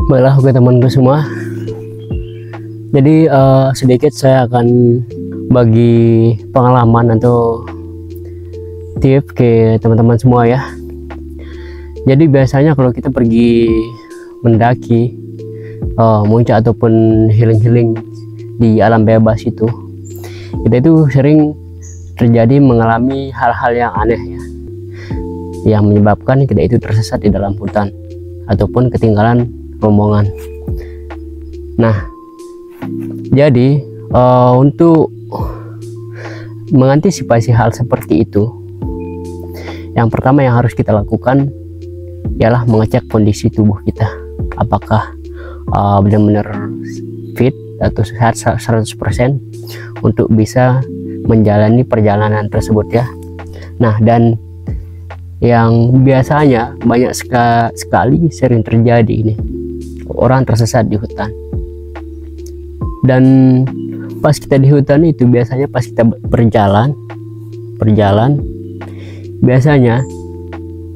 Baiklah, oke teman-teman semua. Jadi sedikit saya akan bagi pengalaman atau tips ke teman-teman semua ya. Jadi biasanya kalau kita pergi mendaki, muncak ataupun healing-healing di alam bebas itu, kita itu sering terjadi mengalami hal-hal yang aneh ya, yang menyebabkan kita itu tersesat di dalam hutan ataupun ketinggalan rombongan. Nah, jadi untuk mengantisipasi hal seperti itu, yang pertama yang harus kita lakukan ialah mengecek kondisi tubuh kita, apakah benar-benar fit atau sehat 100% untuk bisa menjalani perjalanan tersebut ya. Nah, dan yang biasanya banyak sekali sering terjadi ini, orang tersesat di hutan. Dan pas kita di hutan itu biasanya pas kita berjalan biasanya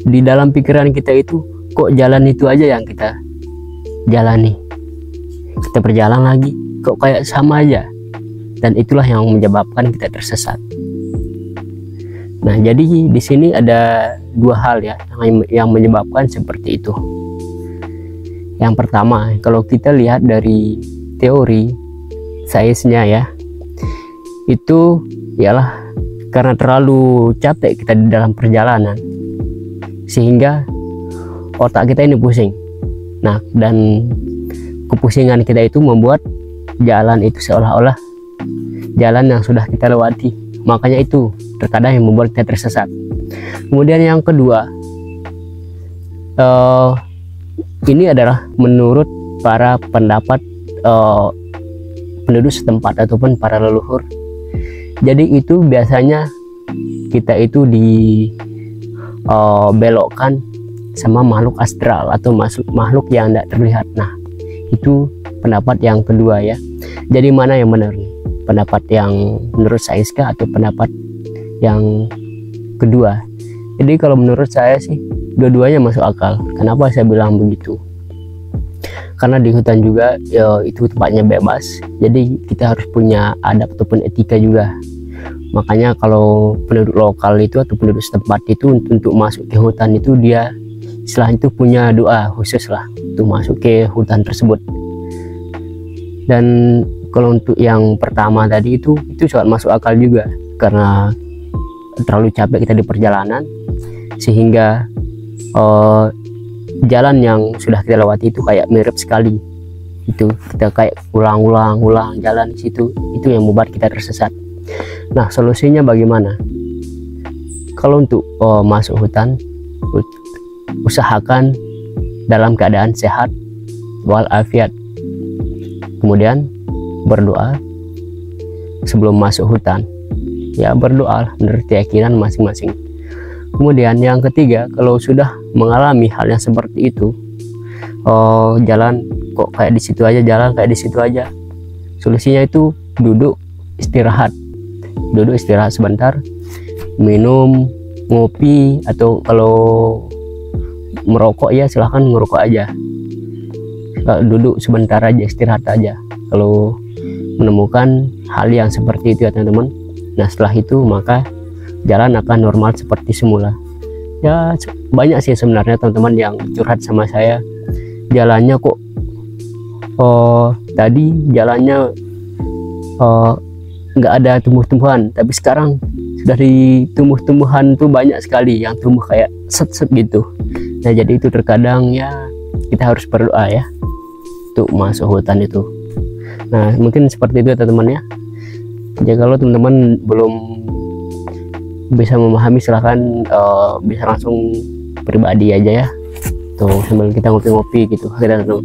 di dalam pikiran kita itu, kok jalan itu aja yang kita jalani, kita berjalan lagi kok kayak sama aja, dan itulah yang menyebabkan kita tersesat. Nah, jadi di sini ada dua hal ya yang menyebabkan seperti itu. Yang pertama, kalau kita lihat dari teori sainsnya ya, itu ialah karena terlalu capek kita di dalam perjalanan sehingga otak kita ini pusing. Nah, dan kepusingan kita itu membuat jalan itu seolah-olah jalan yang sudah kita lewati, makanya itu terkadang yang membuat kita tersesat. Kemudian yang kedua, ini adalah menurut para pendapat penduduk setempat ataupun para leluhur. Jadi itu biasanya kita itu dibelokkan sama makhluk astral atau makhluk yang tidak terlihat. Nah, itu pendapat yang kedua ya. Jadi mana yang benar nih? Pendapat yang menurut sains kah atau pendapat yang kedua? Jadi kalau menurut saya sih dua-duanya masuk akal. Kenapa saya bilang begitu? Karena di hutan juga ya, itu tempatnya bebas, jadi kita harus punya adab ataupun etika juga. Makanya kalau penduduk lokal itu atau penduduk setempat itu untuk masuk ke hutan itu, dia setelah itu punya doa khusus lah untuk masuk ke hutan tersebut. Dan kalau untuk yang pertama tadi itu sangat masuk akal juga, karena terlalu capek kita di perjalanan sehingga jalan yang sudah kita lewati itu kayak mirip sekali. Itu kita kayak ulang jalan di situ, itu yang membuat kita tersesat. Nah, solusinya bagaimana? Kalau untuk masuk hutan, usahakan dalam keadaan sehat walafiat. Kemudian berdoa sebelum masuk hutan ya, berdoa menurut keyakinan masing-masing. Kemudian yang ketiga, kalau sudah mengalami hal yang seperti itu, jalan kok kayak di situ aja, jalan kayak di situ aja, solusinya itu duduk istirahat sebentar, minum, ngopi, atau kalau merokok ya silahkan merokok aja, duduk sebentar aja, istirahat aja kalau menemukan hal yang seperti itu ya teman-teman. Nah, setelah itu maka jalan akan normal seperti semula ya. Banyak sih sebenarnya teman-teman yang curhat sama saya, jalannya kok tadi jalannya nggak ada tumbuh-tumbuhan, tapi sekarang sudah di tumbuh-tumbuhan tuh banyak sekali yang tumbuh kayak set-set gitu. Nah, jadi itu terkadang ya kita harus berdoa ya untuk masuk hutan itu. Nah, mungkin seperti itu ya teman-teman ya. Jadi kalau teman-teman belum bisa memahami, silahkan bisa langsung pribadi aja ya, tuh sambil kita ngopi-ngopi gitu. Oke teman-teman.